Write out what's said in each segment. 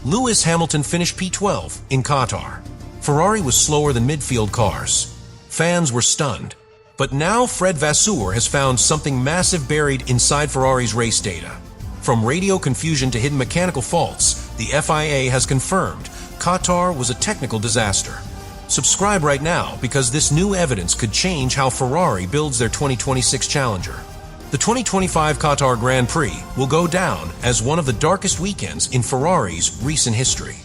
Lewis Hamilton finished P12 in Qatar. Ferrari was slower than midfield cars. Fans were stunned. But now Fred Vasseur has found something massive buried inside Ferrari's race data. From radio confusion to hidden mechanical faults, the FIA has confirmed Qatar was a technical disaster. Subscribe right now because this new evidence could change how Ferrari builds their 2026 Challenger. The 2025 Qatar Grand Prix will go down as one of the darkest weekends in Ferrari's recent history.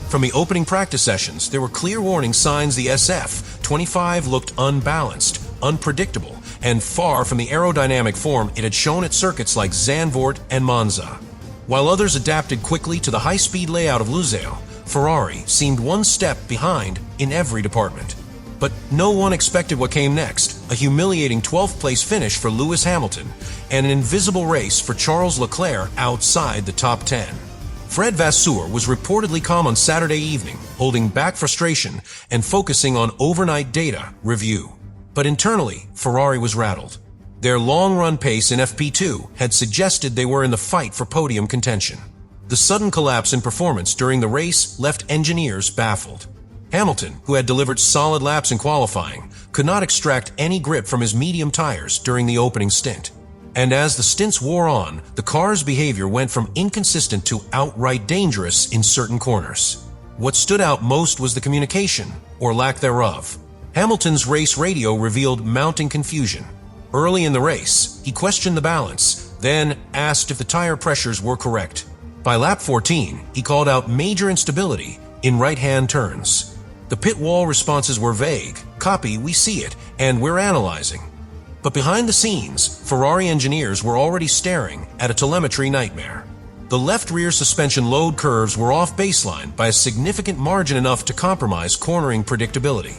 From the opening practice sessions, there were clear warning signs the SF25 looked unbalanced, unpredictable, and far from the aerodynamic form it had shown at circuits like Zandvoort and Monza. While others adapted quickly to the high-speed layout of Lusail, Ferrari seemed one step behind in every department. But no one expected what came next, a humiliating 12th place finish for Lewis Hamilton and an invisible race for Charles Leclerc outside the top 10. Fred Vasseur was reportedly calm on Saturday evening, holding back frustration and focusing on overnight data review. But internally, Ferrari was rattled. Their long-run pace in FP2 had suggested they were in the fight for podium contention. The sudden collapse in performance during the race left engineers baffled. Hamilton, who had delivered solid laps in qualifying, could not extract any grip from his medium tires during the opening stint. And as the stints wore on, the car's behavior went from inconsistent to outright dangerous in certain corners. What stood out most was the communication, or lack thereof. Hamilton's race radio revealed mounting confusion. Early in the race, he questioned the balance, then asked if the tire pressures were correct. By lap 14, he called out major instability in right-hand turns. The pit wall responses were vague, copy, we see it, and we're analyzing. But behind the scenes, Ferrari engineers were already staring at a telemetry nightmare. The left rear suspension load curves were off baseline by a significant margin enough to compromise cornering predictability.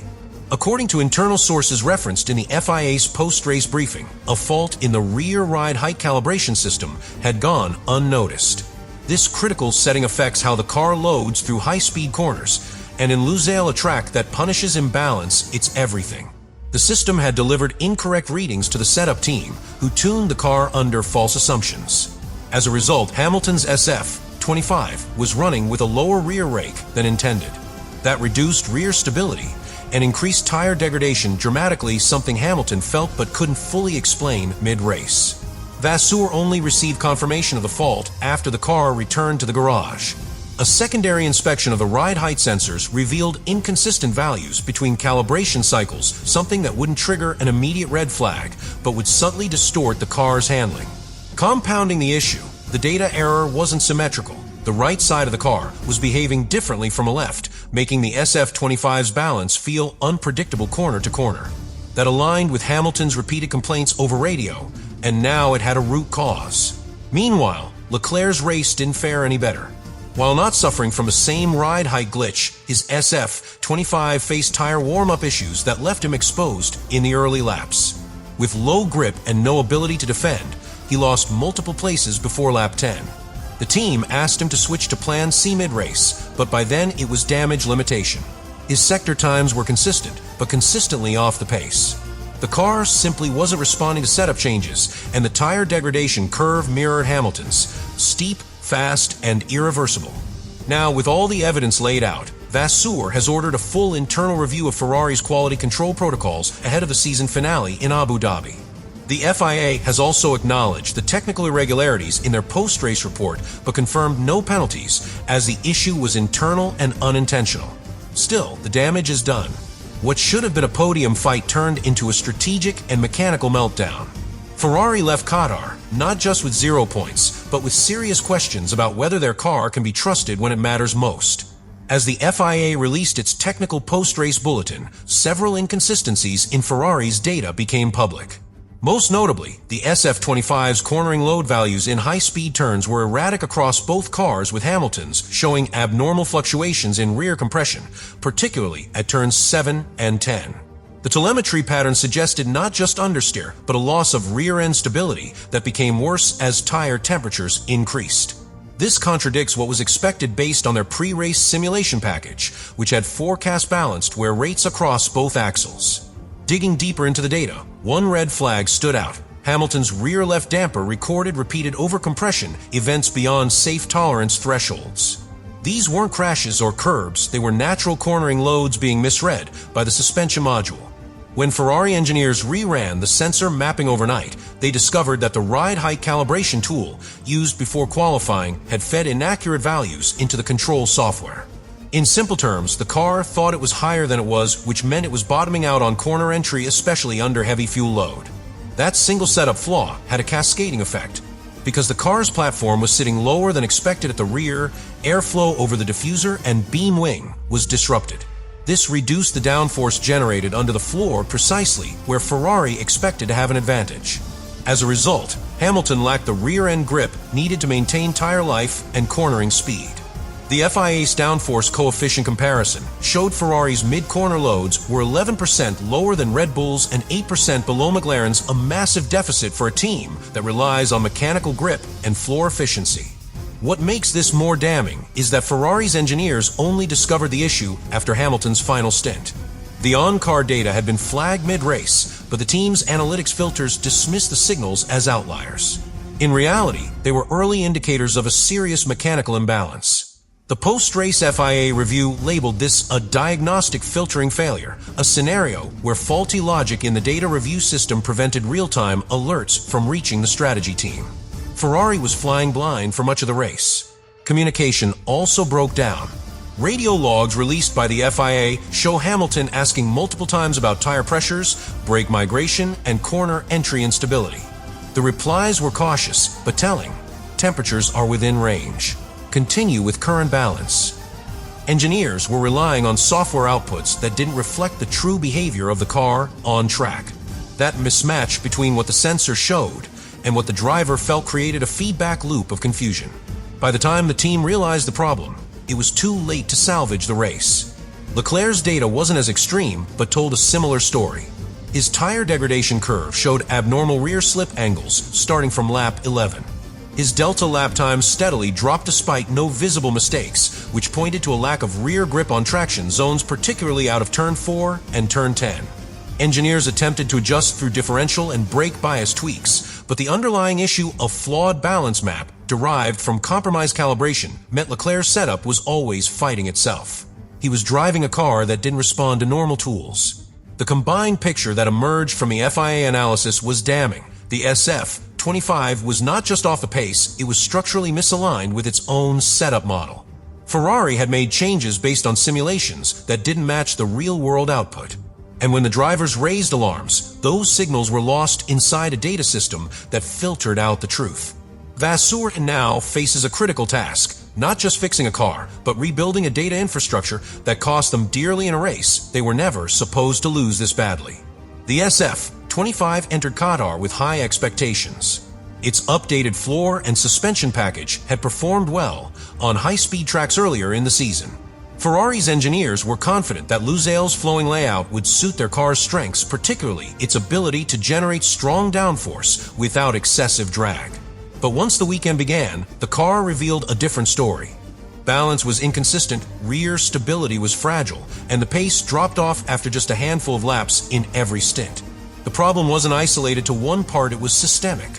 According to internal sources referenced in the FIA's post-race briefing, a fault in the rear ride height calibration system had gone unnoticed. This critical setting affects how the car loads through high-speed corners, and in Lusail, a track that punishes imbalance, it's everything. The system had delivered incorrect readings to the setup team, who tuned the car under false assumptions. As a result, Hamilton's SF25 was running with a lower rear rake than intended. That reduced rear stability and increased tire degradation dramatically, something Hamilton felt but couldn't fully explain mid-race. Vasseur only received confirmation of the fault after the car returned to the garage. A secondary inspection of the ride height sensors revealed inconsistent values between calibration cycles, something that wouldn't trigger an immediate red flag, but would subtly distort the car's handling. Compounding the issue, the data error wasn't symmetrical. The right side of the car was behaving differently from a left, making the SF25's balance feel unpredictable corner to corner. That aligned with Hamilton's repeated complaints over radio, and now it had a root cause. Meanwhile, Leclerc's race didn't fare any better. While not suffering from the same ride height glitch, his SF25 faced tire warm-up issues that left him exposed in the early laps. With low grip and no ability to defend, he lost multiple places before lap 10. The team asked him to switch to Plan C mid-race, but by then it was damage limitation. His sector times were consistent, but consistently off the pace. The car simply wasn't responding to setup changes, and the tire degradation curve mirrored Hamilton's, steep, fast, and irreversible. Now, with all the evidence laid out, Vasseur has ordered a full internal review of Ferrari's quality control protocols ahead of the season finale in Abu Dhabi. The FIA has also acknowledged the technical irregularities in their post-race report, but confirmed no penalties, as the issue was internal and unintentional. Still, the damage is done. What should have been a podium fight turned into a strategic and mechanical meltdown. Ferrari left Qatar not just with 0 points, but with serious questions about whether their car can be trusted when it matters most. As the FIA released its technical post-race bulletin, several inconsistencies in Ferrari's data became public. Most notably, the SF25's cornering load values in high-speed turns were erratic across both cars, with Hamilton's showing abnormal fluctuations in rear compression, particularly at turns 7 and 10. The telemetry pattern suggested not just understeer, but a loss of rear-end stability that became worse as tire temperatures increased. This contradicts what was expected based on their pre-race simulation package, which had forecast balanced wear rates across both axles. Digging deeper into the data, one red flag stood out. Hamilton's rear left damper recorded repeated overcompression events beyond safe tolerance thresholds. These weren't crashes or curbs, they were natural cornering loads being misread by the suspension module. When Ferrari engineers reran the sensor mapping overnight, they discovered that the ride height calibration tool used before qualifying had fed inaccurate values into the control software. In simple terms, the car thought it was higher than it was, which meant it was bottoming out on corner entry, especially under heavy fuel load. That single setup flaw had a cascading effect. Because the car's platform was sitting lower than expected at the rear, airflow over the diffuser and beam wing was disrupted. This reduced the downforce generated under the floor precisely where Ferrari expected to have an advantage. As a result, Hamilton lacked the rear-end grip needed to maintain tire life and cornering speed. The FIA's downforce coefficient comparison showed Ferrari's mid-corner loads were 11% lower than Red Bull's and 8% below McLaren's, a massive deficit for a team that relies on mechanical grip and floor efficiency. What makes this more damning is that Ferrari's engineers only discovered the issue after Hamilton's final stint. The on-car data had been flagged mid-race, but the team's analytics filters dismissed the signals as outliers. In reality, they were early indicators of a serious mechanical imbalance. The post-race FIA review labeled this a diagnostic filtering failure, a scenario where faulty logic in the data review system prevented real-time alerts from reaching the strategy team. Ferrari was flying blind for much of the race. Communication also broke down. Radio logs released by the FIA show Hamilton asking multiple times about tire pressures, brake migration, and corner entry instability. The replies were cautious, but telling. Temperatures are within range. Continue with current balance. Engineers were relying on software outputs that didn't reflect the true behavior of the car on track. That mismatch between what the sensor showed and what the driver felt created a feedback loop of confusion. By the time the team realized the problem, it was too late to salvage the race. Leclerc's data wasn't as extreme, but told a similar story. His tire degradation curve showed abnormal rear slip angles starting from lap 11. His delta lap time steadily dropped despite no visible mistakes, which pointed to a lack of rear grip on traction zones, particularly out of turn 4 and turn 10. Engineers attempted to adjust through differential and brake bias tweaks, but the underlying issue of flawed balance map derived from compromised calibration meant Leclerc's setup was always fighting itself. He was driving a car that didn't respond to normal tools. The combined picture that emerged from the FIA analysis was damning. The SF-25 was not just off the pace, it was structurally misaligned with its own setup model. Ferrari had made changes based on simulations that didn't match the real-world output. And when the drivers raised alarms, those signals were lost inside a data system that filtered out the truth. Vasseur now faces a critical task, not just fixing a car, but rebuilding a data infrastructure that cost them dearly in a race they were never supposed to lose this badly. The SF-25 entered Qatar with high expectations. Its updated floor and suspension package had performed well on high-speed tracks earlier in the season. Ferrari's engineers were confident that Lusail's flowing layout would suit their car's strengths, particularly its ability to generate strong downforce without excessive drag. But once the weekend began, the car revealed a different story. Balance was inconsistent, rear stability was fragile, and the pace dropped off after just a handful of laps in every stint. The problem wasn't isolated to one part, it was systemic.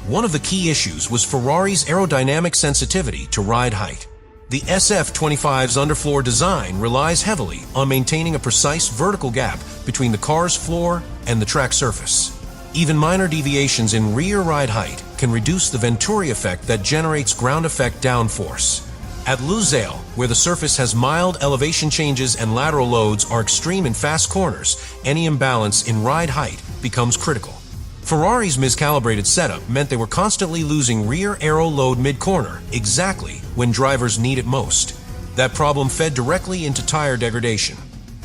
One of the key issues was Ferrari's aerodynamic sensitivity to ride height. The SF-25's underfloor design relies heavily on maintaining a precise vertical gap between the car's floor and the track surface. Even minor deviations in rear ride height can reduce the Venturi effect that generates ground effect downforce. At Lusail, where the surface has mild elevation changes and lateral loads are extreme in fast corners, any imbalance in ride height becomes critical. Ferrari's miscalibrated setup meant they were constantly losing rear aero load mid-corner, exactly when drivers need it most. That problem fed directly into tire degradation.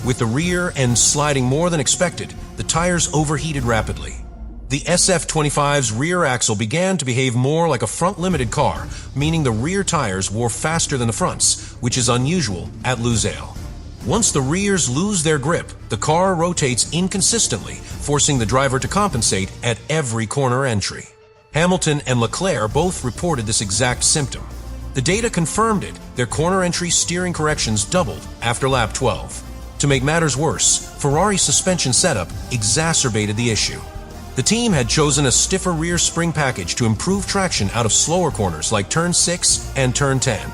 With the rear end sliding more than expected, the tires overheated rapidly. The SF-25's rear axle began to behave more like a front-limited car, meaning the rear tires wore faster than the fronts, which is unusual at Lusail. Once the rears lose their grip, the car rotates inconsistently, forcing the driver to compensate at every corner entry. Hamilton and Leclerc both reported this exact symptom. The data confirmed it. Their corner entry steering corrections doubled after lap 12. To make matters worse, Ferrari's suspension setup exacerbated the issue. The team had chosen a stiffer rear spring package to improve traction out of slower corners like turn 6 and turn 10.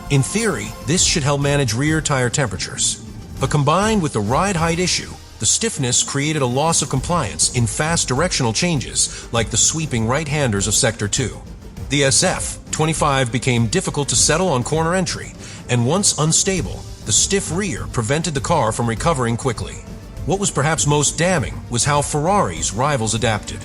In theory, this should help manage rear tire temperatures. But combined with the ride height issue, the stiffness created a loss of compliance in fast directional changes like the sweeping right-handers of Sector 2. The SF-25 became difficult to settle on corner entry, and once unstable, the stiff rear prevented the car from recovering quickly. What was perhaps most damning was how Ferrari's rivals adapted.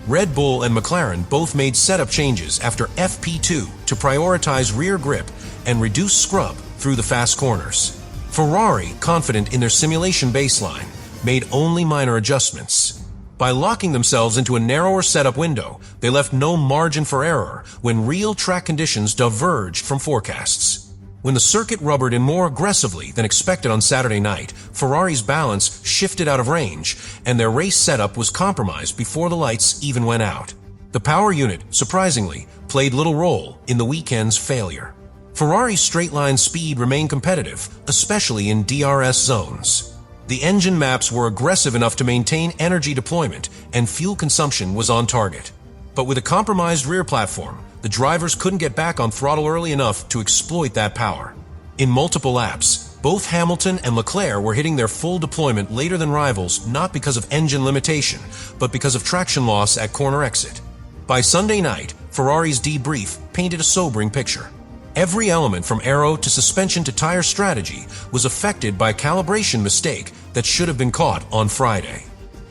Red Bull and McLaren both made setup changes after FP2 to prioritize rear grip and reduce scrub through the fast corners. Ferrari, confident in their simulation baseline, made only minor adjustments. By locking themselves into a narrower setup window, they left no margin for error when real track conditions diverged from forecasts. When the circuit rubbered in more aggressively than expected on Saturday night, Ferrari's balance shifted out of range, and their race setup was compromised before the lights even went out. The power unit, surprisingly, played little role in the weekend's failure. Ferrari's straight-line speed remained competitive, especially in DRS zones. The engine maps were aggressive enough to maintain energy deployment, and fuel consumption was on target. But with a compromised rear platform, the drivers couldn't get back on throttle early enough to exploit that power. In multiple laps, both Hamilton and Leclerc were hitting their full deployment later than rivals, not because of engine limitation, but because of traction loss at corner exit. By Sunday night, Ferrari's debrief painted a sobering picture. Every element from aero to suspension to tire strategy was affected by a calibration mistake that should have been caught on Friday.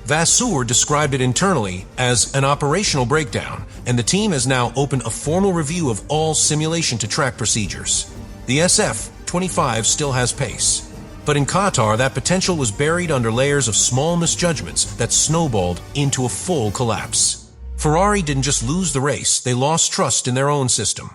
Vasseur described it internally as an operational breakdown, and the team has now opened a formal review of all simulation-to-track procedures. The SF-25 still has pace, but in Qatar that potential was buried under layers of small misjudgments that snowballed into a full collapse. Ferrari didn't just lose the race, they lost trust in their own system.